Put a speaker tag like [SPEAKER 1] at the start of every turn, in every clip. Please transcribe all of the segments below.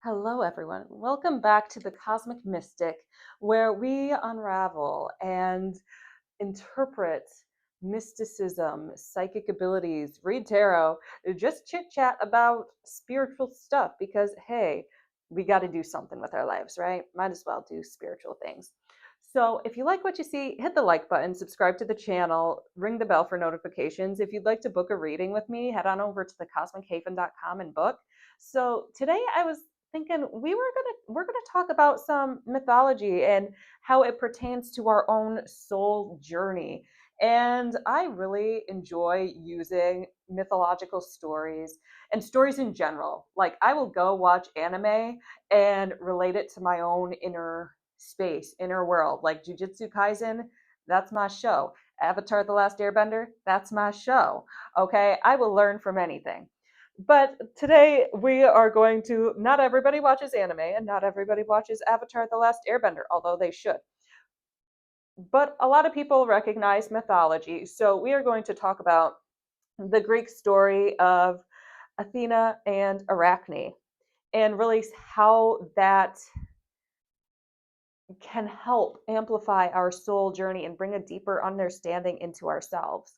[SPEAKER 1] Hello, everyone. Welcome back to the Cosmic Mystic, where we unravel and interpret mysticism, psychic abilities, read tarot, just chit chat about spiritual stuff because, hey, we got to do something with our lives, right? Might as well do spiritual things. So, if you like what you see, hit the like button, subscribe to the channel, ring the bell for notifications. If you'd like to book a reading with me, head on over to thecosmichaven.com and book. So, today I was thinking we're gonna talk about some mythology and how it pertains to our own soul journey. And I really enjoy using mythological stories and stories in general. Like, I will go watch anime and relate it to my own inner space, inner world. Like Jujutsu Kaisen, that's my show. Avatar The Last Airbender, that's my show. Okay, I will learn from anything. But today we are going to, not everybody watches anime and not everybody watches Avatar The Last Airbender, although they should. But a lot of people recognize mythology. So we are going to talk about the Greek story of Athena and Arachne and really how that can help amplify our soul journey and bring a deeper understanding into ourselves.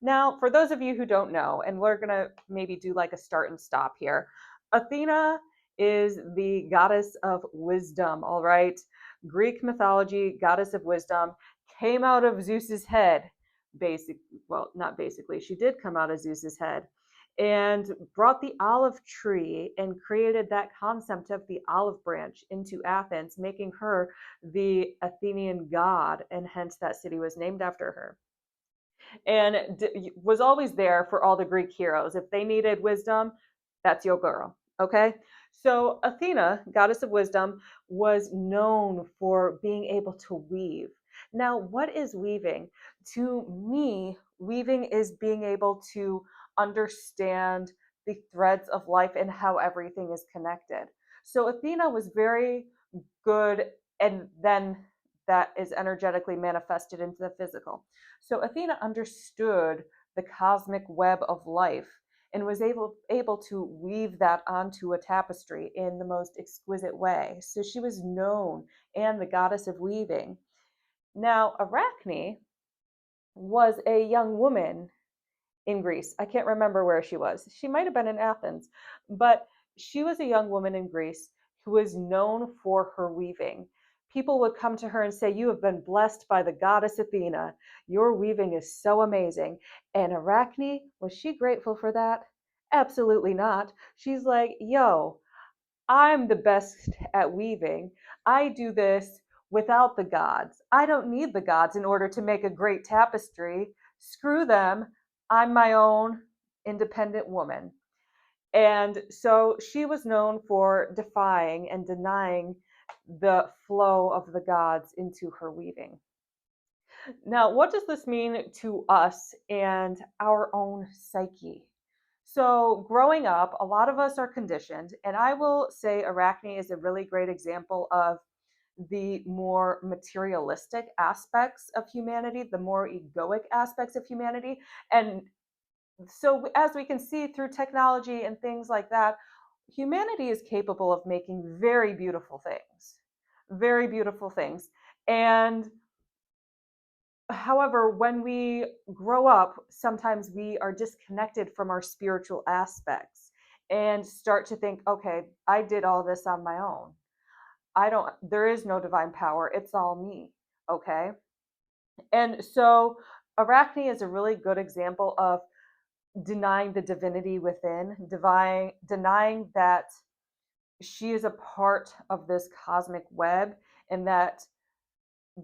[SPEAKER 1] Now, for those of you who don't know, and we're going to maybe do like a start and stop here, Athena is the goddess of wisdom, all right? Greek mythology, goddess of wisdom, came out of Zeus's head. Well, not basically, she did come out of Zeus's head and brought the olive tree and created that concept of the olive branch into Athens, making her the Athenian god, and hence that city was named after her. And was always there for all the Greek heroes. If they needed wisdom, that's your girl. Okay. So Athena, goddess of wisdom, was known for being able to weave. Now, what is weaving? To me, weaving is being able to understand the threads of life and how everything is connected. So Athena was very good, and then that is energetically manifested into the physical. So Athena understood the cosmic web of life and was able to weave that onto a tapestry in the most exquisite way. So she was known and the goddess of weaving. Now, Arachne was a young woman in Greece. I can't remember where she was. She might have been in Athens, but she was a young woman in Greece who was known for her weaving. People would come to her and say, "You have been blessed by the goddess Athena. Your weaving is so amazing." And Arachne, was she grateful for that? Absolutely not. She's like, "Yo, I'm the best at weaving. I do this without the gods. I don't need the gods in order to make a great tapestry. Screw them. I'm my own independent woman." And so she was known for defying and denying the flow of the gods into her weaving. Now, what does this mean to us and our own psyche? So, growing up, a lot of us are conditioned, and I will say Arachne is a really great example of the more materialistic aspects of humanity, the more egoic aspects of humanity. And so, as we can see through technology and things like that, humanity is capable of making very beautiful things, very beautiful things. And however, when we grow up, sometimes we are disconnected from our spiritual aspects and start to think, okay, I did all this on my own. There is no divine power. It's all me. Okay. And so Arachne is a really good example of denying the divinity within, denying that she is a part of this cosmic web and that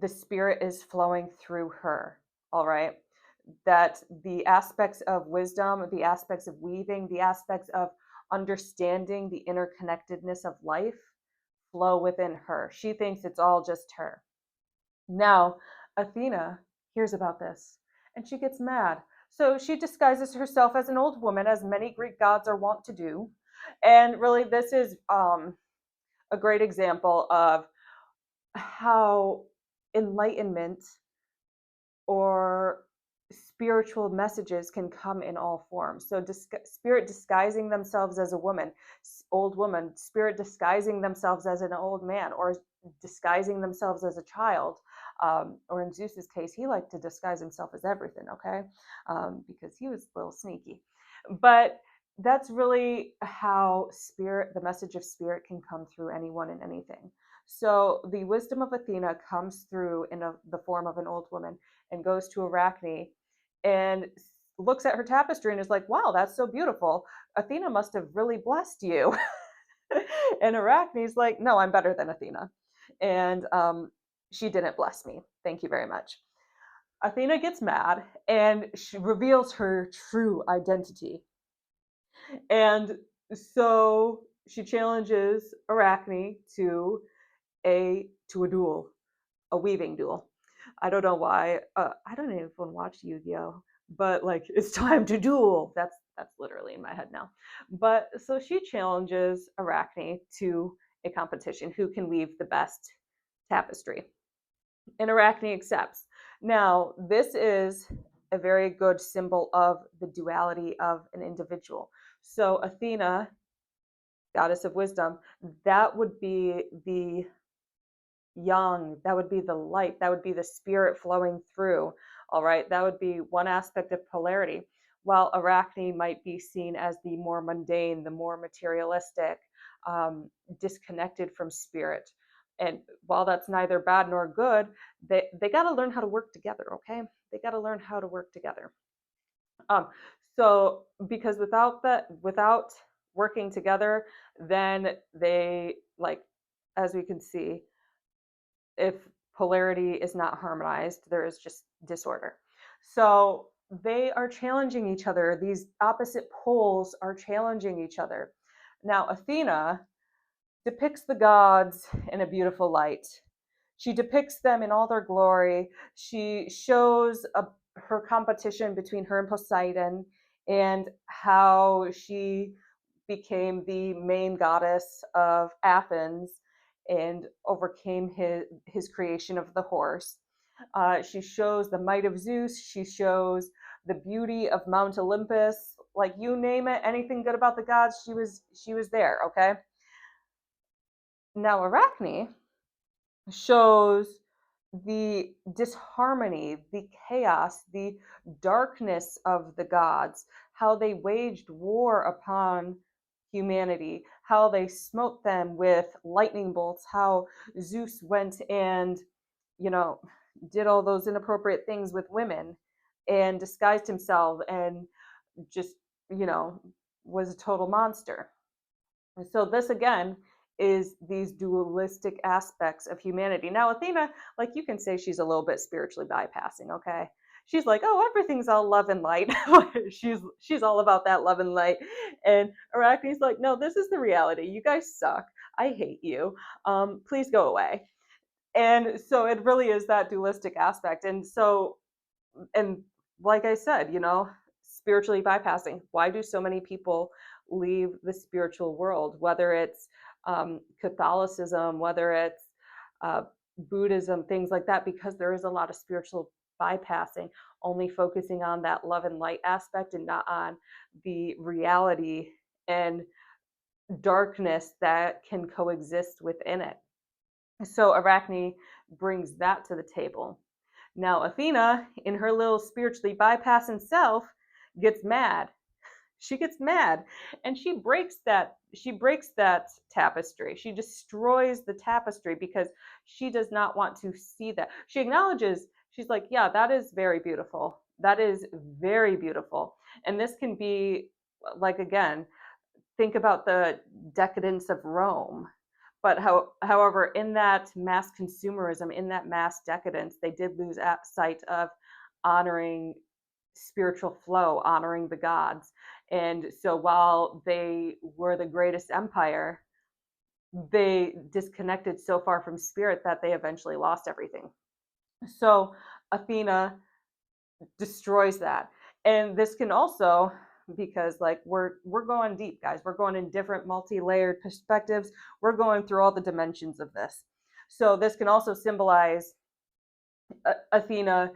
[SPEAKER 1] the spirit is flowing through her. All right. That the aspects of wisdom, the aspects of weaving, the aspects of understanding the interconnectedness of life flow within her. She thinks it's all just her. Now, Athena hears about this and she gets mad. So she disguises herself as an old woman, as many Greek gods are wont to do. And really, this is a great example of how enlightenment or spiritual messages can come in all forms. So spirit disguising themselves as a woman, old woman, spirit disguising themselves as an old man, or disguising themselves as a child. Or in Zeus's case, he liked to disguise himself as everything, okay? Because he was a little sneaky. But that's really how spirit, the message of spirit, can come through anyone and anything. So the wisdom of Athena comes through in the form of an old woman and goes to Arachne and looks at her tapestry and is like, wow, that's so beautiful. Athena must have really blessed you. And Arachne's like, no, I'm better than Athena. And she didn't bless me. Thank you very much. Athena gets mad and she reveals her true identity. And so she challenges Arachne to a duel, a weaving duel. I don't know why. I don't even watch Yu-Gi-Oh, but like it's time to duel. That's literally in my head now. But so she challenges Arachne to a competition who can weave the best tapestry, and Arachne accepts. Now, this is a very good symbol of the duality of an individual. So Athena, goddess of wisdom, that would be the yang, that would be the light, that would be the spirit flowing through. All right, that would be one aspect of polarity, while Arachne might be seen as the more mundane, the more materialistic, disconnected from spirit. And while that's neither bad nor good, they got to learn how to work together. Okay, they got to learn how to work together. um so because without working together, then they, like, as we can see, if polarity is not harmonized, there is just disorder. So they are challenging each other. These opposite poles are challenging each other. Now, Athena depicts the gods in a beautiful light. She depicts them in all their glory. She shows her competition between her and Poseidon, and how she became the main goddess of Athens and overcame his creation of the horse. She shows the might of Zeus. She shows the beauty of Mount Olympus. Like, you name it, anything good about the gods, she was there. Okay. Now Arachne shows the disharmony, the chaos, the darkness of the gods, how they waged war upon humanity, how they smote them with lightning bolts, how Zeus went and, you know, did all those inappropriate things with women and disguised himself and just, you know, was a total monster. And so this again is these dualistic aspects of humanity. Now Athena, like, you can say she's a little bit spiritually bypassing, okay? She's like, oh, everything's all love and light. she's all about that love and light. And Arachne's like, no, this is the reality. You guys suck. I hate you. Please go away. And so it really is that dualistic aspect. And like I said, spiritually bypassing. Why do so many people leave the spiritual world, whether it's Catholicism, whether it's uh, Buddhism, things like that? Because there is a lot of spiritual bypassing, only focusing on that love and light aspect and not on the reality and darkness that can coexist within it. So Arachne brings that to the table. Now Athena, in her little spiritually bypassing self, gets mad. She gets mad and she breaks that tapestry. She destroys the tapestry because she does not want to see that. She acknowledges, she's like, yeah, that is very beautiful. That is very beautiful. And this can be, like, again, think about the decadence of Rome. But however, in that mass consumerism, in that mass decadence, they did lose sight of honoring spiritual flow, honoring the gods. And so while they were the greatest empire, they disconnected so far from spirit that they eventually lost everything. So Athena destroys that. And this can also, because, like, we're going deep, guys. We're going in different multi-layered perspectives. We're going through all the dimensions of this. So this can also symbolize Athena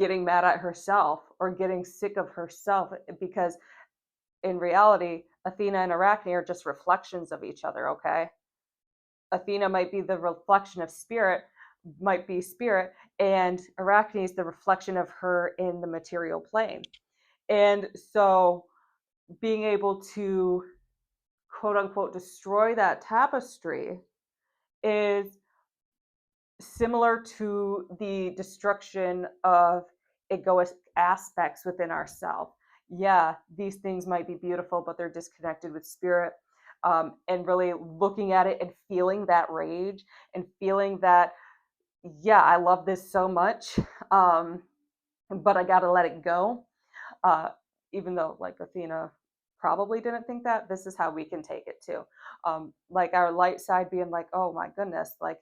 [SPEAKER 1] getting mad at herself or getting sick of herself, because in reality, Athena and Arachne are just reflections of each other, okay? Athena might be the reflection of spirit, might be spirit, and Arachne is the reflection of her in the material plane. And so being able to quote unquote destroy that tapestry is similar to the destruction of egoic aspects within ourselves. Yeah, these things might be beautiful, but they're disconnected with spirit. And really looking at it and feeling that rage and feeling that, yeah, I love this so much, but I got to let it go. uh, Even though like Athena probably didn't think that, this is how we can take it too. Like our light side being like, oh my goodness, like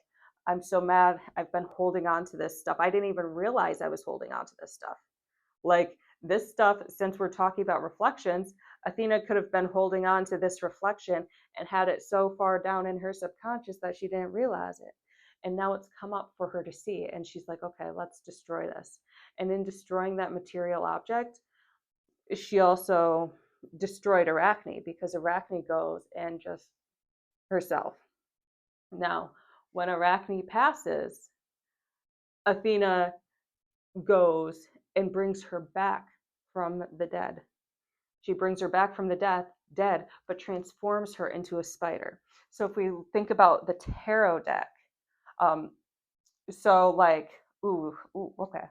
[SPEAKER 1] I'm so mad. I've been holding on to this stuff. I didn't even realize I was holding on to this stuff. Like this stuff, since we're talking about reflections, Athena could have been holding on to this reflection and had it so far down in her subconscious that she didn't realize it. And now it's come up for her to see. And she's like, okay, let's destroy this. And in destroying that material object, she also destroyed Arachne, because Arachne goes and just herself. Now, when Arachne passes, Athena goes and brings her back from the dead. She brings her back from the dead, but transforms her into a spider. So if we think about the tarot deck, um, so like, okay.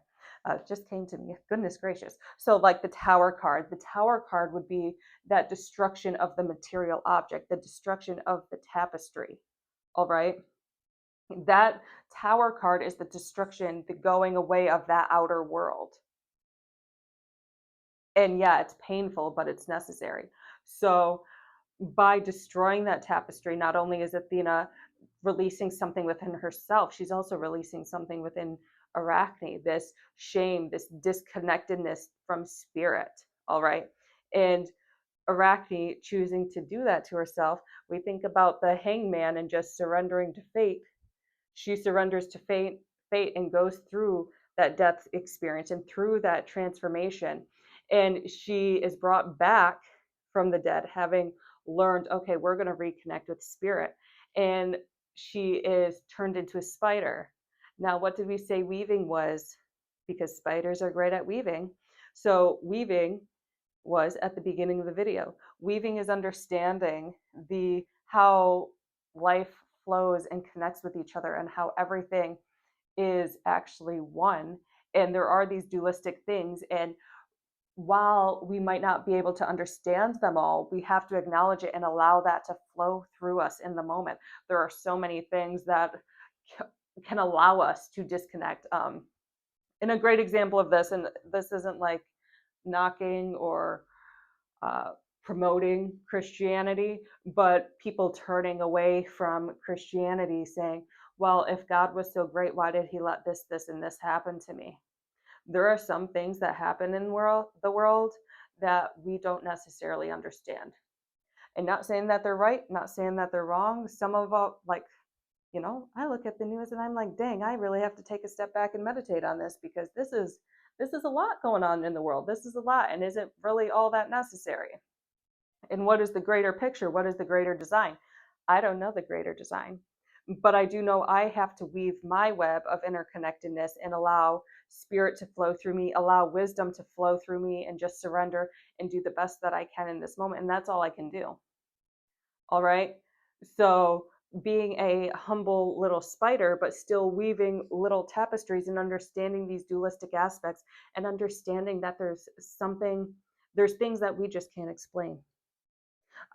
[SPEAKER 1] Just came to me. Goodness gracious. So, like the tower card would be that destruction of the material object, the destruction of the tapestry. All right. That tower card is the destruction, the going away of that outer world. And yeah, it's painful, but it's necessary. So, by destroying that tapestry, not only is Athena releasing something within herself, she's also releasing something within Arachne, this shame, this disconnectedness from spirit. All right. And Arachne choosing to do that to herself, we think about the hangman and just surrendering to fate. She surrenders to fate and goes through that death experience and through that transformation. And she is brought back from the dead, having learned, okay, we're going to reconnect with spirit. And she is turned into a spider. Now, what did we say weaving was? Because spiders are great at weaving. So, weaving was at the beginning of the video. Weaving is understanding the how life flows and connects with each other, and how everything is actually one. And there are these dualistic things, and while we might not be able to understand them all, we have to acknowledge it and allow that to flow through us in the moment. There are so many things that can allow us to disconnect. And a great example of this, and this isn't like knocking or uh, promoting Christianity, but people turning away from Christianity, saying, well, if God was so great, why did he let this, and this happen to me? There are some things that happen in the world that we don't necessarily understand. And not saying that they're right, not saying that they're wrong. Some of like, I look at the news and I'm like, dang, I really have to take a step back and meditate on this, because this is a lot going on in the world. This is a lot, and isn't really all that necessary. And what is the greater picture? What is the greater design? I don't know the greater design, but I do know I have to weave my web of interconnectedness and allow spirit to flow through me, allow wisdom to flow through me, and just surrender and do the best that I can in this moment. And that's all I can do. All right. So, being a humble little spider, but still weaving little tapestries and understanding these dualistic aspects, and understanding that there's things that we just can't explain.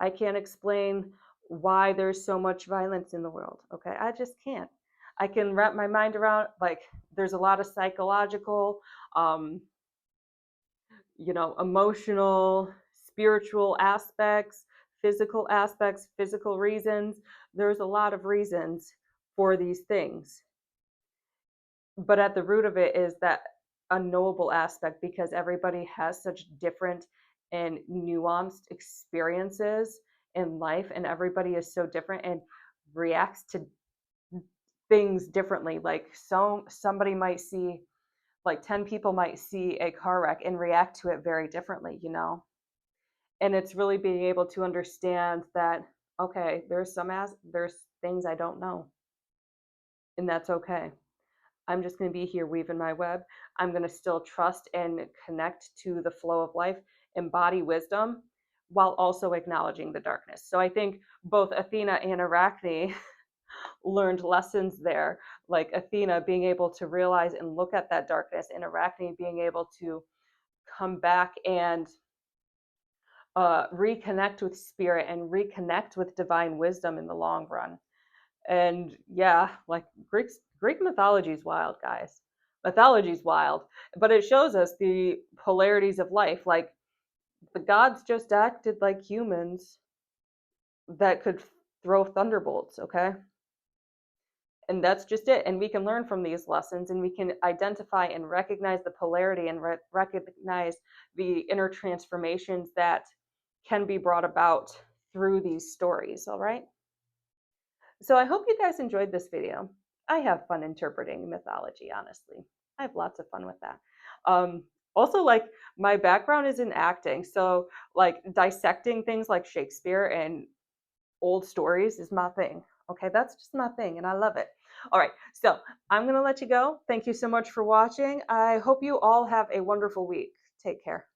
[SPEAKER 1] I can't explain why there's so much violence in the world. Okay. I just can't. I can wrap my mind around, like, there's a lot of psychological, um, emotional, spiritual aspects, physical reasons. There's a lot of reasons for these things. But at the root of it is that unknowable aspect, because everybody has such different and nuanced experiences in life, and everybody is so different and reacts to things differently. Like, somebody might see Like 10 people might see a car wreck and react to it very differently, you know? And it's really being able to understand that, okay, there's things I don't know, and that's okay. I'm just going to be here weaving my web. I'm going to still trust and connect to the flow of life, embody wisdom while also acknowledging the darkness. So I think both Athena and Arachne learned lessons there, like Athena being able to realize and look at that darkness, and Arachne being able to come back and reconnect with spirit and reconnect with divine wisdom in the long run. And yeah, like Greek mythology is wild, guys. Mythology is wild, but it shows us the polarities of life. Like the gods just acted like humans that could throw thunderbolts, okay? And that's just it. And we can learn from these lessons, and we can identify and recognize the polarity and recognize the inner transformations that can be brought about through these stories. All right. So I hope you guys enjoyed this video. I have fun interpreting mythology, honestly. I have lots of fun with that. Um, Also, like my background is in acting, so like dissecting things like Shakespeare and old stories is my thing. Okay, that's just my thing, and I love it. All right, so I'm gonna let you go. Thank you so much for watching. I hope you all have a wonderful week. Take care.